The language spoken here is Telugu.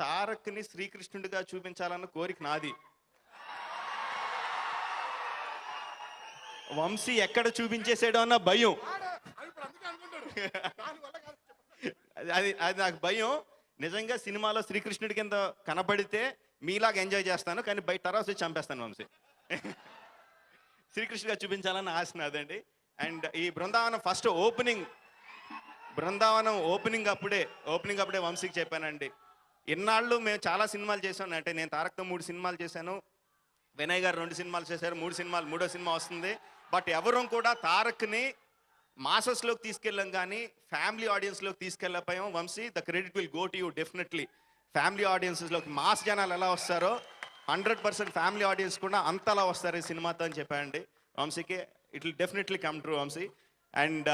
తారక్ని శ్రీకృష్ణుడిగా చూపించాలన్న కోరిక నాది. వంశీ ఎక్కడ చూపించేసాడో అన్న భయం. అది అది నాకు భయం. నిజంగా సినిమాలో శ్రీకృష్ణుడి కింద కనబడితే మీలాగా ఎంజాయ్ చేస్తాను, కానీ బయట తర్వాత వచ్చి చంపేస్తాను వంశీ. శ్రీకృష్ణుడిగా చూపించాలని ఆశ నాదండి. అండ్ ఈ బృందావనం ఫస్ట్ ఓపెనింగ్ అప్పుడే వంశీకి చెప్పానండి. ఇన్నాళ్ళు మేము చాలా సినిమాలు చేసాం. అంటే నేను తారక్తో 3 సినిమాలు చేశాను, వినయ్ గారు 2 సినిమాలు చేశారు, 3 సినిమాలు, 3వ సినిమా వస్తుంది. బట్ ఎవరూ కూడా తారక్ని మాసెస్లోకి తీసుకెళ్ళాం కానీ ఫ్యామిలీ ఆడియన్స్లోకి తీసుకెళ్ళకపోయాం. Vamsi, the credit will go to you definitely. Family ఆడియన్స్లోకి మాస్ జనాలు ఎలా వస్తారో 100% ఫ్యామిలీ ఆడియన్స్ కూడా అంతలా వస్తారు ఈ సినిమాతో అని చెప్పానండి వంశీకి. It will definitely come true Vamsi. And